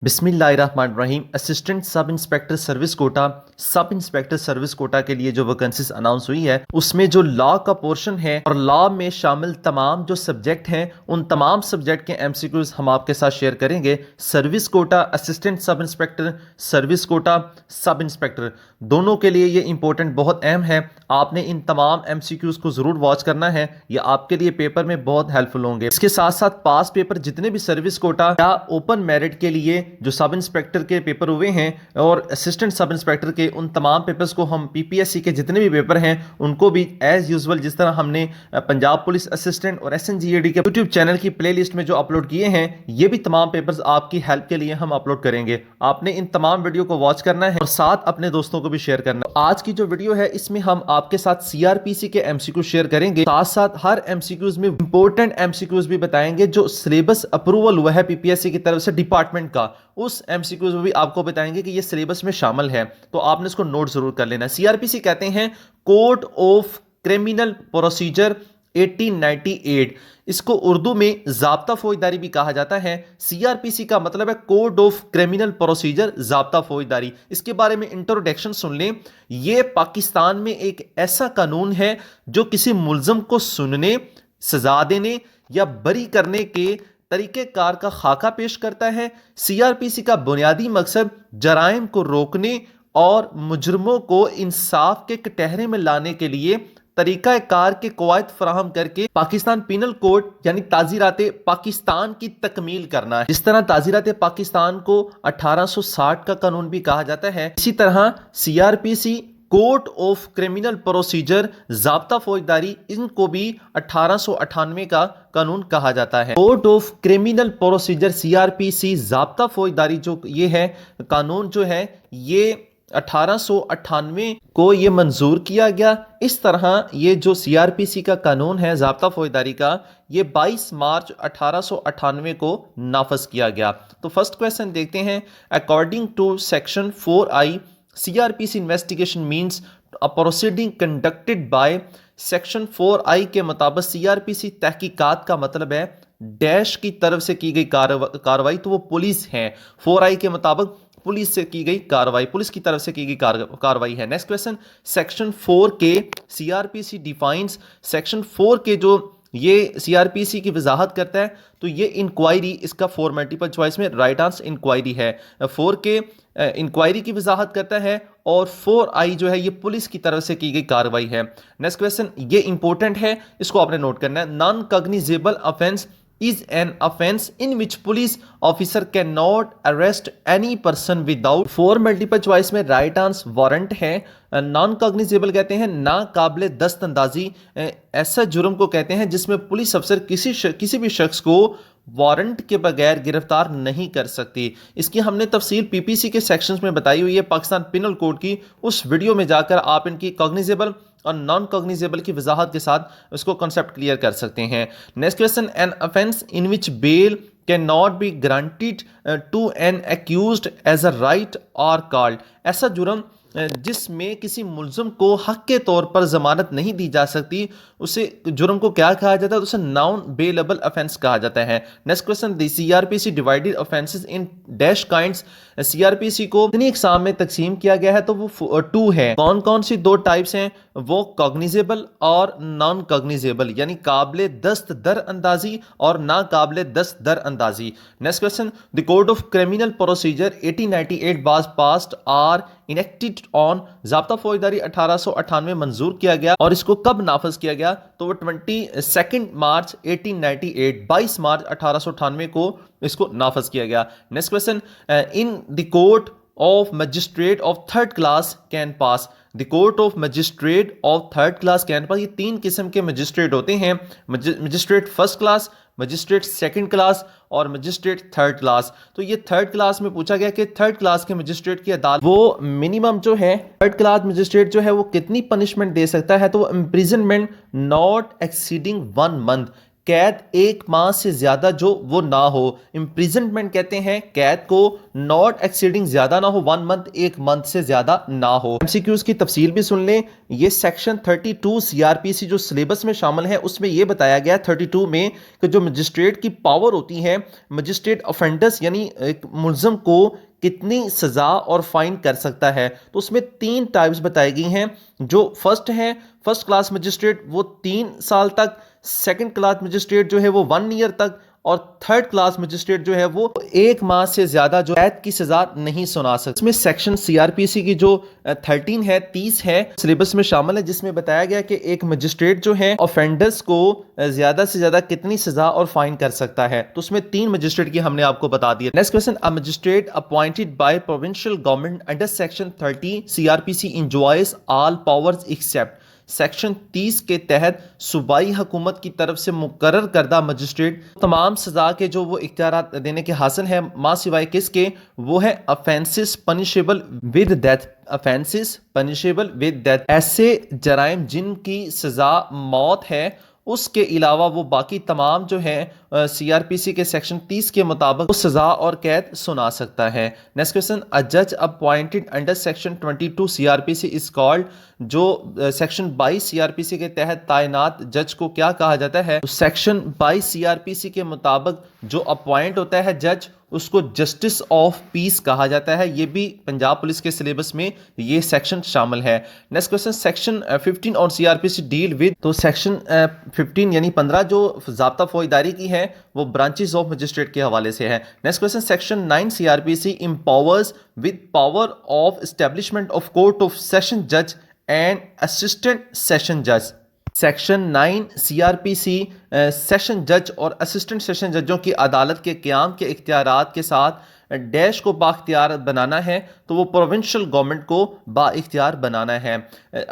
बिस्मिल्लाहिर्रहमानिर्रहीम। Assistant sub inspector service Kota के लिए जो वैकेंसीज अनाउंस हुई है उसमें जो लॉ का पोर्शन है और लॉ में शामिल तमाम जो सब्जेक्ट हैं उन तमाम सब्जेक्ट के एमसीक्यूज हम आपके साथ शेयर करेंगे। Service quota assistant sub inspector, service quota sub inspector, दोनों के लिए ये इंपॉर्टेंट बहुत अहम है। आपने इन तमाम एमसीक्यूज को जरूर वॉच करना है, ये आपके लिए पेपर में बहुत हेल्पफुल होंगे। इसके साथ साथ पास पेपर जितने भी सर्विस कोटा या ओपन मेरिट के लिए जो सब इंस्पेक्टर के पेपर हुए हैं और असिस्टेंट सब इंस्पेक्टर के उन तमाम पेपर्स को हम पीपीएससी के जितने भी पेपर हैं उनको भी एज यूजुअल जिस तरह हमने पंजाब पुलिस असिस्टेंट और एसएनजीएडी के यूट्यूब चैनल की प्लेलिस्ट में जो अपलोड किए हैं, ये भी तमाम पेपर्स आपकी हेल्प के लिए हम अपलोड करेंगे। आपने इन तमाम वीडियो को वॉच करना है और साथ अपने दोस्तों को भी शेयर करना है। आज की जो वीडियो है इसमें हम आपके साथ सीआरपीसी के एमसीक्यू शेयर करेंगे, साथ साथ हर एमसीक्यूज में इंपॉर्टेंट एमसीक्यूज भी बताएंगे जो सिलेबस अप्रूवल हुआ है पीपीएससी की तरफ से डिपार्टमेंट का, उस एमसीक्यूज में भी आपको बताएंगे कि ये सिलेबस में शामिल है, तो आपने इसको नोट जरूर कर लेना है। सीआरपीसी कहते हैं कोड ऑफ क्रिमिनल प्रोसीजर 1898, इसको उर्दू में ज़ाब्ता फौजदारी भी कहा जाता है। सीआरपीसी का मतलब है कोड ऑफ क्रिमिनल प्रोसीजर, ज़ाब्ता फौजदारी। इसके बारे में इंट्रोडक्शन सुन लें। यह पाकिस्तान में एक ऐसा कानून है जो किसी मुल्ज़म को सुनने, सजा देने या बरी करने के तरीक़ेकार का खाका पेश करता है। सीआरपीसी का बुनियादी मकसद जराइम को रोकने और मुजरमों को इंसाफ के कटहरे में लाने के लिए तरीक़ाकार के कवायद फराहम करके पाकिस्तान पीनल कोड यानी ताज़ीराते पाकिस्तान की तकमील करना है। जिस तरह ताज़ीराते पाकिस्तान को 1860 का कानून भी कहा जाता है, इसी तरह CrPC code of criminal procedure, ज़ाब्ता फौजदारी, इनको भी 1898 का कानून कहा जाता है। Code of criminal procedure CrPC ज़ाब्ता फौजदारी जो ये है कानून जो है ये 1898 को ये मंजूर किया गया। इस तरह ये जो सीआरपीसी का कानून है ज़ाब्ता फौजदारी का, ये 22 मार्च 1898 को नाफज किया गया। तो फर्स्ट क्वेश्चन देखते हैं। According to section 4I CrPC investigation means a proceeding conducted by section 4I के मुताबिक सीआरपीसी तहकीकात का मतलब है डैश की तरफ से की गई कार्रवाई, तो वो पुलिस है। 4I के मुताबिक पुलिस से की गई कार्रवाई, पुलिस की तरफ से की गई कार्रवाई है। नेक्स्ट क्वेश्चन, सेक्शन 4 के सीआरपीसी डिफाइंस, सेक्शन 4 के जो ये सीआरपीसी की वजाहत करता है, तो ये इंक्वायरी, इसका 4 मल्टीपल चॉइस में राइट आंसर इंक्वायरी है। 4 के इंक्वायरी की वजाहत करता है और 4I जो है ये पुलिस की तरफ से की गई कार्रवाई है। नेक्स्ट क्वेश्चन, ये इंपॉर्टेंट है, इसको आपने नोट करना है। Non cognizable offence is an offense in which police officer cannot arrest any person without 4 multiple choice में राइट आंसर वारंट है। नॉन कॉग्निजेबल कहते हैं ना काबिल दस्तअंदाजी, ऐसा जुर्म को कहते हैं जिसमें पुलिस अफसर किसी भी शख्स को वारंट के बगैर गिरफ्तार नहीं कर सकती। इसकी हमने तफसील पीपीसी के सेक्शंस में बताई हुई है पाकिस्तान पिनल कोड की, उस वीडियो में जाकर आप इनकी कॉग्निजेबल और नॉन कॉग्निजेबल की वजाहत के साथ उसको कॉन्सेप्ट क्लियर कर सकते हैं। Next question, an offence in which bail can not be granted to an accused as a right or called, ऐसा जुर्म जिसमें किसी मुल्ज़म को हक के तौर पर जमानत नहीं दी जा सकती, उसे जुर्म को क्या कहा जाता है? उसे नॉन बेलेबल ऑफेंस कहा जाता है। Next question, the CrPC divided offences in dash kinds, CrPC को इतनी एग्जाम में तकसीम किया गया है तो वो 2 है। कौन कौन सी 2 टाइप्स हैं? वो कॉग्निजेबल और नॉन कॉग्निजेबल, यानी काबिल दस्त दर अंदाजी और ना काबिल दस्त दर अंदाजी। Next question, the code of criminal procedure 1898 was passed or enacted on, ज़ाब्ता फौजदारी 1898 मंजूर किया गया और इसको कब नाफज किया गया? तो वो 22 मार्च 1898, 22 मार्च 1898 को इसको नाफज किया गया। Next question, in the court of magistrate of 3rd class can pass, the court of magistrate of 3rd class can pass, ये 3 किस्म के मजिस्ट्रेट होते हैं। Magistrate 1st class, magistrate 2nd class और मजिस्ट्रेट 3rd क्लास। तो ये 3rd class में पूछा गया कि 3rd क्लास के मजिस्ट्रेट की अदालत वो मिनिमम जो है 3rd क्लास मजिस्ट्रेट जो है वो कितनी पनिशमेंट दे सकता है? तो इम्प्रिजनमेंट नॉट एक्सीडिंग 1 मंथ, कैद 1 माह से ज्यादा जो वो ना हो। इम्प्रिजनमेंट कहते हैं कैद को नॉट एक्सीडिंग ज्यादा ना हो 1 मंथ, 1 मंथ से ज्यादा ना हो। एमसीक्यूज की तफसील भी सुन लें। ये सेक्शन 32 सीआरपीसी जो सिलेबस में शामिल है उसमें यह बताया गया 32 में कि जो मजिस्ट्रेट की पावर होती है, मजिस्ट्रेट ऑफेंडर्स यानी एक मुल्ज़म को कितनी सजा और फाइन कर सकता है, तो उसमें 3 टाइप्स बताई गई हैं। जो फर्स्ट है फर्स्ट क्लास मजिस्ट्रेट, वो 3 साल तक, सेकंड क्लास मजिस्ट्रेट जो है वो 1 ईयर तक, और थर्ड क्लास मजिस्ट्रेट जो है वो 1 माह से ज्यादा जो कैद की सजा नहीं सुना सकते। इसमें सेक्शन सीआरपीसी की जो 13 है 30 है सिलेबस में शामिल है, जिसमें बताया गया कि एक मजिस्ट्रेट जो है ऑफेंडर्स को ज्यादा से ज्यादा कितनी सजा और फाइन कर सकता है, तो उसमें 3 मजिस्ट्रेट की हमने आपको बता दिया। Next question, a magistrate appointed by provincial government under section 30 CrPC enjoys all powers except. Section 30 के तहत सूबाई हुकूमत की तरफ से मुकर्रर करदा मजिस्ट्रेट तमाम सजा के जो वो इख्तियारात देने के हासिल है, मां सिवाय किसके, वो है offences punishable with death. Offences punishable with death, ऐसे जराइम जिनकी सजा मौत है, उसके अलावा वो बाकी तमाम जो है सीआरपीसी के सेक्शन 30 के मुताबिक वो सजा और कैद सुना सकता है। नेक्स्ट क्वेश्चन, अ जज appointed under section 22 CrPC is called. जो सेक्शन 22 सीआरपीसी के तहत तैनात जज को क्या कहा जाता है, तो सेक्शन 22 सीआरपीसी के मुताबिक जो अपॉइंट होता है जज, उसको जस्टिस ऑफ पीस कहा जाता है। ये भी पंजाब पुलिस के सिलेबस में ये सेक्शन शामिल है। नेक्स्ट क्वेश्चन, सेक्शन 15 और सीआरपीसी डील विद। तो सेक्शन 15 यानी 15 जो ज़ाब्ता फौजदारी की है वो ब्रांचेस ऑफ मजिस्ट्रेट के हवाले से है। Next question, section 9 CrPC empowers with power of establishment of court of session जज एंड असिस्टेंट सेशन जज। सेक्शन 9 सीआरपीसी सेशन जज और असिस्टेंट सेशन जजों की अदालत के क़याम के इख्तियारात के साथ डैश को बाख्तियार बनाना है, तो वो प्रोविंशियल गवर्नमेंट को बाइख्तियार बनाना है।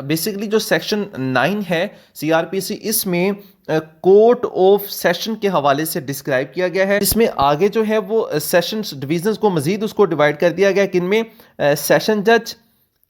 बेसिकली जो सेक्शन 9 है सीआरपीसी, इसमें कोर्ट ऑफ सेशन के हवाले से डिस्क्राइब किया गया है। इसमें आगे जो है वो सेशन डिवीजन्स को मजीद उसको डिवाइड कर दिया गया कि इनमें सेशन जज,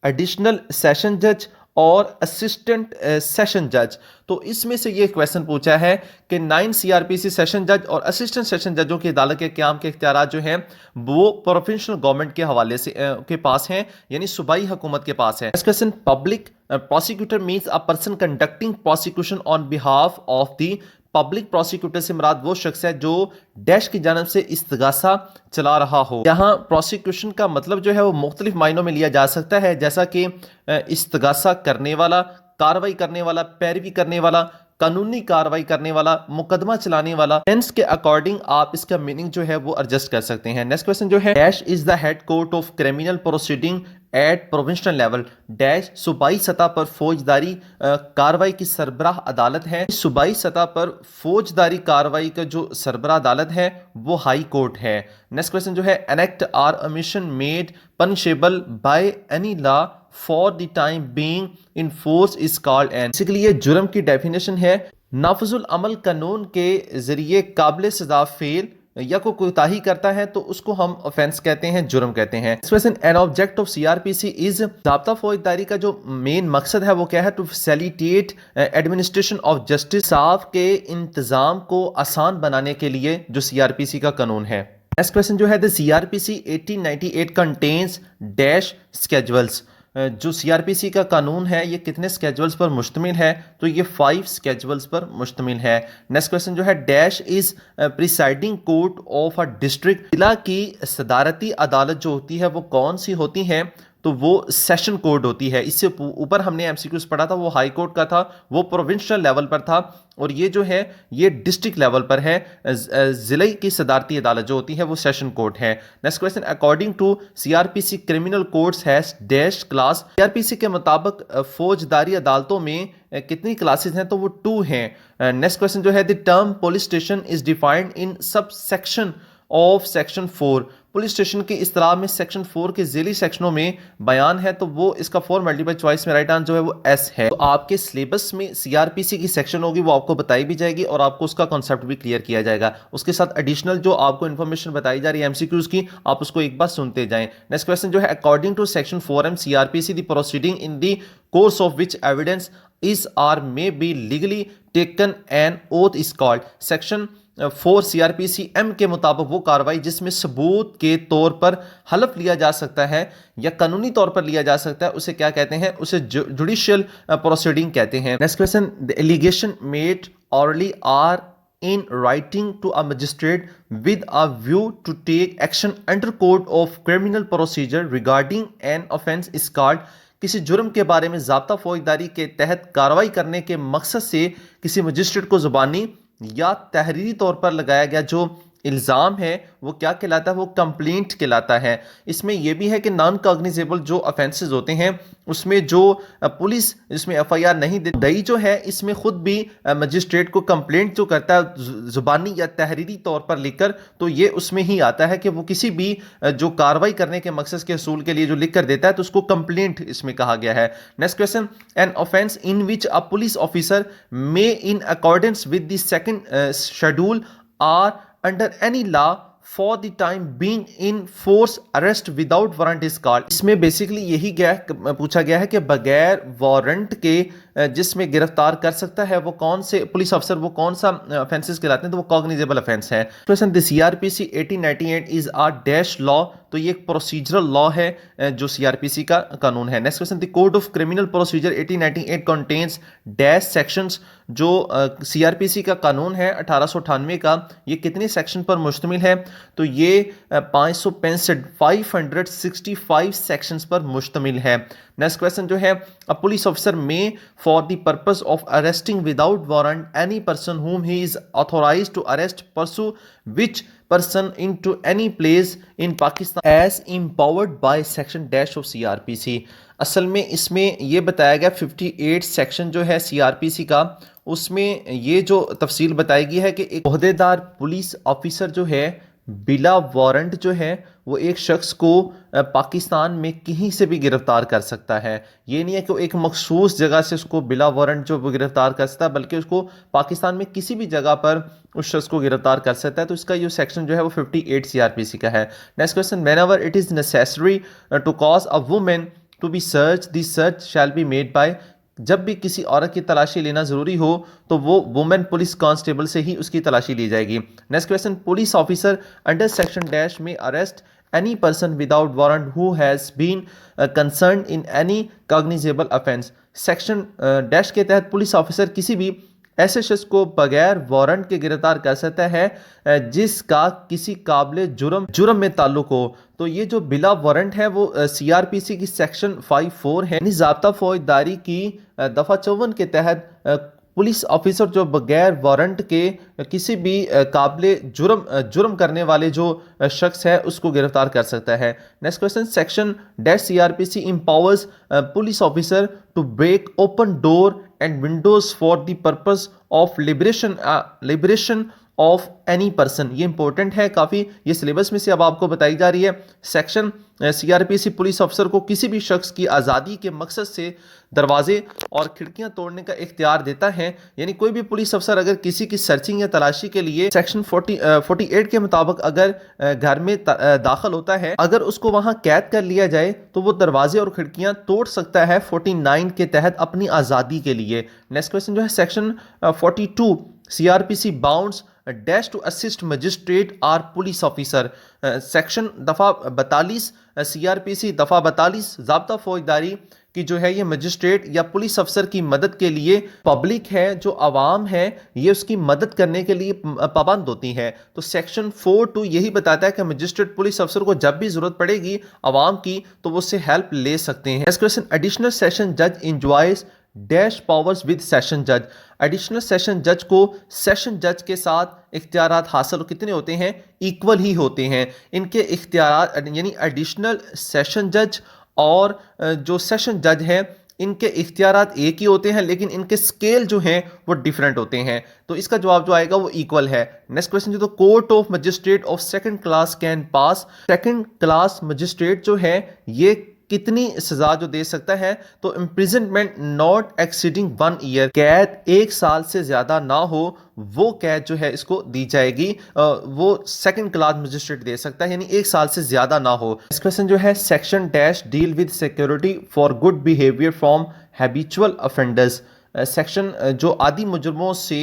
एडिशनल सेशन जज और असिस्टेंट सेशन जज। तो इसमें से ये क्वेश्चन पूछा है कि 9 सीआरपीसी सेशन जज और असिस्टेंट सेशन जजों की अदालत के क़याम के इख्तियारात जो हैं वो प्रोविंशियल गवर्नमेंट के हवाले से के पास हैं, यानी सूबाई हुकूमत के पास है। Question, public prosecutor means a person conducting prosecution on behalf of the public prosecutor से मुराद वो शख्स है जो डैश की जानब से इस्तगासा चला रहा हो। यहाँ प्रोसिक्यूशन का मतलब जो है वो मुख्तलिफ मायनों में लिया जा सकता है, जैसा कि इस्तगासा करने वाला, कार्रवाई करने वाला, पैरवी करने वाला, कानूनी कार्रवाई करने वाला, मुकदमा चलाने वाला। टेंस के अकॉर्डिंग आप इसका मीनिंग जो है वो एडजस्ट कर सकते हैं। नेक्स्ट क्वेश्चन जो है, dash is the head court of criminal proceeding at provincial level. Dash सूबाई सतह पर फौजदारी कार्रवाई की सरबराह अदालत है। सूबाई सतह पर फौजदारी कार्रवाई का जो सरबराह अदालत है वो हाई कोर्ट है। नेक्स्ट क्वेश्चन जो है, an act or omission made punishable by any law for the time being in force is called an. Basically ये जुर्म की डेफिनेशन है, नाफजुल अमल कानून के जरिए काबिल सजा फेल या को कोताही करता है तो उसको हम ऑफेंस कहते हैं, जुर्म कहते हैं। An object of CrPC is, ज़ाब्ता फौजदारी का जो मेन मकसद है वो क्या है, to facilitate administration of justice, इंसाफ के इंतजाम को आसान बनाने के लिए जो सीआरपीसी का कानून है। नेक्स्ट क्वेश्चन जो है, the CrPC 1898 contains dash schedules. जो सीआरपीसी का कानून है ये कितने स्केजुअल्स पर मुश्तमिल है, तो ये 5 स्केजुअल्स पर मुश्तमिल है। नेक्स्ट क्वेश्चन जो है, dash is presiding court of a district. जिला की सदारती अदालत जो होती है वो कौन सी होती है, तो वो सेशन कोर्ट होती है। इससे ऊपर हमने एमसीक्यूज पढ़ा था वो हाई कोर्ट का था, वो प्रोविंशियल लेवल पर था, और ये जो है ये डिस्ट्रिक्ट लेवल पर है। जिले की सदारती अदालत जो होती है वो सेशन कोर्ट है। Next question, according to CrPC criminal courts has dash class. CrPC के मुताबिक फौजदारी अदालतों में कितनी क्लासेस हैं, तो वो 2 हैं। नेक्स्ट क्वेश्चन जो है, the term police station is defined in sub section of section 4। Police station की इस्तेलाह में सेक्शन 4 के ज़िली सेक्शनों में बयान है, तो वो इसका 4 मल्टीपल चॉइस में राइट आंसर जो है वो एस है। तो आपके सिलेबस में सीआरपीसी की सेक्शन होगी वो आपको बताई भी जाएगी और आपको उसका कॉन्सेप्ट भी क्लियर किया जाएगा। उसके साथ एडिशनल जो आपको इन्फॉर्मेशन बताई जा रही है एमसीक्यूज की, आप उसको एक बार सुनते जाएं। नेक्स्ट क्वेश्चन जो है, according to section 4M CrPC the proceeding in the course of which evidence is or may be legally taken on oath is called. Section 4 CrPC M के मुताबिक वो कार्रवाई जिसमें सबूत के तौर पर हलफ लिया जा सकता है या कानूनी तौर पर लिया जा सकता है, उसे क्या कहते हैं? उसे जुडिशियल प्रोसीडिंग कहते हैं। Next question, the allegation made orally or in writing to a magistrate with a view to take action under code of criminal procedure regarding an offense is called। किसी जुर्म के बारे में ज़ाब्ता फौजदारी के तहत कार्रवाई करने के मकसद से किसी मजिस्ट्रेट को ज़ुबानी या तहरीरी तौर पर लगाया गया जो इल्ज़ाम है वो क्या कहलाता है? वो कंप्लेंट कहलाता है। इसमें यह भी है कि नॉन कॉग्निजेबल जो ऑफेंसेस होते हैं उसमें जो पुलिस इसमें एफआईआर नहीं दई जो है, इसमें खुद भी मजिस्ट्रेट को कंप्लेंट जो करता है जुबानी या तहरीरी तौर पर लिखकर, तो ये उसमें ही आता है कि वो किसी भी जो कार्रवाई करने के मकसद के असूल के लिए जो लिख कर देता है तो उसको कंप्लेंट इसमें कहा गया है। Next question, an offence in which a police officer may in accordance with the second schedule or under any law for the time being in force arrest without warrant is called। इसमें basically यही पूछा गया है कि बगैर warrant के जिसमें गिरफ्तार कर सकता है वो कौन से पुलिस अफसर, वो कौन सा ऑफेंसेस कहलाते हैं? तो वो कॉग्निजेबल ऑफेंस है। Question, the CrPC 1898 is a dash law. तो ये एक प्रोसीजरल लॉ है जो सीआरपीसी का कानून है। Next question, the code of criminal procedure 1898 contains dash sections. जो सीआरपीसी का कानून है 1898 का, ये कितने सेक्शन पर मुश्तमिल है? तो ये 565 सेक्शंस पर मुश्तमिल है। नेक्स्ट क्वेश्चन जो है, अ पुलिस ऑफिसर में for the purpose of arresting without warrant any person whom he is authorized to arrest pursue which person into any place in Pakistan as empowered by section dash of CRPC। असल में इसमें ये बताया गया 58 section जो है CrPC का, उसमें ये जो तफसील बताई गई है कि एक ओहदेदार पुलिस ऑफिसर जो है बिला वारंट जो है वो एक शख्स को पाकिस्तान में कहीं से भी गिरफ्तार कर सकता है। ये नहीं है कि वो एक मखसूस जगह से उसको बिला वारंट जो वो गिरफ्तार कर सकता है, बल्कि उसको पाकिस्तान में किसी भी जगह पर उस शख्स को गिरफ्तार कर सकता है। तो इसका ये सेक्शन जो है वो 58 सीआरपीसी का है। Next question, whenever it is necessary to cause a women to be search the search shall be made by. जब भी किसी औरत की तलाशी लेना ज़रूरी हो तो वो वुमेन पुलिस कांस्टेबल से ही उसकी तलाशी ली जाएगी। Next question, police officer under section dash में arrest any person without warrant who has been concerned in any cognizable offense। Section dash के तहत पुलिस ऑफिसर किसी भी ऐसे शख्स को बगैर वारंट के गिरफ्तार कर सकता है जिसका किसी काबिल जुर्म में ताल्लुक हो। तो ये जो बिला वारंट है वो सीआरपीसी की सेक्शन 54 है, यानी ज़ाब्ता फौजदारी की दफ़ा 54 के तहत पुलिस ऑफिसर जो बगैर वारंट के किसी भी काबिल जुर्म करने वाले जो शख्स है उसको गिरफ्तार कर सकता है। Next question, section dash CrPC empowers police officer to break open door and windows for the purpose of liberation of any person. ये इंपॉर्टेंट है काफ़ी, ये सिलेबस में से अब आपको बताई जा रही है। सेक्शन सीआरपीसी पुलिस अफसर को किसी भी शख्स की आज़ादी के मकसद से दरवाजे और खिड़कियां तोड़ने का इख्तियार देता है। यानी कोई भी पुलिस अफसर अगर किसी की सर्चिंग या तलाशी के लिए सेक्शन 48 के मुताबिक अगर घर में दाखिल होता है, अगर उसको वहां कैद कर लिया जाए तो वो दरवाजे और खिड़कियां तोड़ सकता है 49 के तहत अपनी आज़ादी के लिए। नेक्स्ट क्वेश्चन जो है, section 42 CrPC bounds dash to assist magistrate or police officer. Section दफ़ा 42 सीआरपीसी दफ़ा 42 ज़ाब्ता फौजदारी कि जो है ये मजिस्ट्रेट या पुलिस अफसर की मदद के लिए, पब्लिक है जो आवाम है ये उसकी मदद करने के लिए पाबंद होती है। तो सेक्शन 42 यही बताता है कि मजिस्ट्रेट पुलिस अफसर को जब भी जरूरत पड़ेगी आवाम की तो वो उससे हेल्प ले सकते हैं। नेक्स्ट क्वेश्चन, एडिशनल सेशन जज enjoys dash powers with session जज। एडिशनल सेशन जज को सेशन जज के साथ इख्तियारात हासिल कितने होते हैं? इक्वल ही होते हैं इनके इख्तियारात, यानी एडिशनल सेशन जज और जो सेशन जज है इनके इख्तियारात एक ही होते हैं लेकिन इनके स्केल जो हैं वो डिफरेंट होते हैं। तो इसका जवाब जो आएगा वो इक्वल है। नेक्स्ट क्वेश्चन जो, तो court of magistrate of second class can pass. Second class magistrate जो है ये कितनी सजा जो दे सकता है? तो इम्प्रिजनमेंट नॉट एक्सीडिंग 1 ईयर, कैद 1 साल से ज्यादा ना हो वो कैद जो है इसको दी जाएगी। वो सेकंड क्लास मजिस्ट्रेट दे सकता है, यानी 1 साल से ज्यादा ना हो। इस क्वेश्चन जो है, section dash deal with security for good behaviour from habitual offenders. Section जो आदि मुजरमों से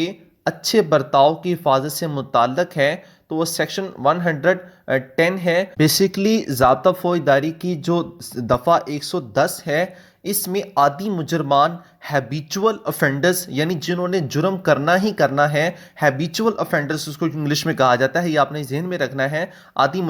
अच्छे बर्ताव की हिफाजत से मुताल्लक है, तो वो सेक्शन 110 है। बेसिकली ज़ाब्ता फौजदारी की जो दफ़ा 110 है, इसमें आदि मुजरमान हैबिचुअल ऑफेंडर्स यानी जिन्होंने जुर्म करना ही करना है, हैबिचुअल ऑफेंडर्स उसको इंग्लिश में कहा जाता है, ये आपने जहन में रखना है। आदि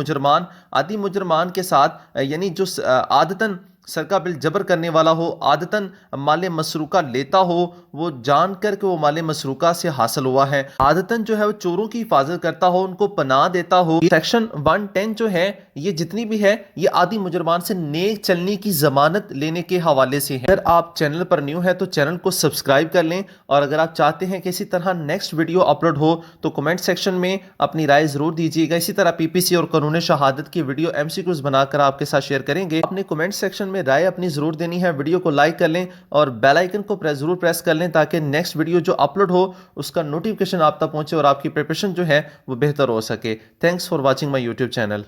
मुजरमान के साथ यानी जो आदतन सरका बिल जबर करने वाला हो, आदतन माले मसरूका लेता हो, वो जान कर के वो माले मसरूका से हासिल हुआ है, आदतन जो है वो चोरों की हिफाजत करता हो, उनको पनाह देता हो। सेक्शन 110 जो है ये जितनी भी है ये आदि मुजरमान से नेक चलने की जमानत लेने के हवाले से है। अगर आप चैनल पर न्यू है तो चैनल को सब्सक्राइब कर लें, और अगर आप चाहते हैं कि इसी तरह नेक्स्ट वीडियो अपलोड हो तो कमेंट सेक्शन में अपनी राय जरूर दीजिएगा। इसी तरह पीपीसी और कानून शहादत की वीडियो एमसीक्यूज बनाकर आपके साथ शेयर करेंगे। अपने कमेंट सेक्शन में राय अपनी जरूर देनी है। वीडियो को लाइक कर लें और बेल आइकन को जरूर प्रेस कर लें ताकि नेक्स्ट वीडियो जो अपलोड हो उसका नोटिफिकेशन आप तक पहुंचे और आपकी प्रिपरेशन जो है वो बेहतर हो सके। Thanks for watching my YouTube channel.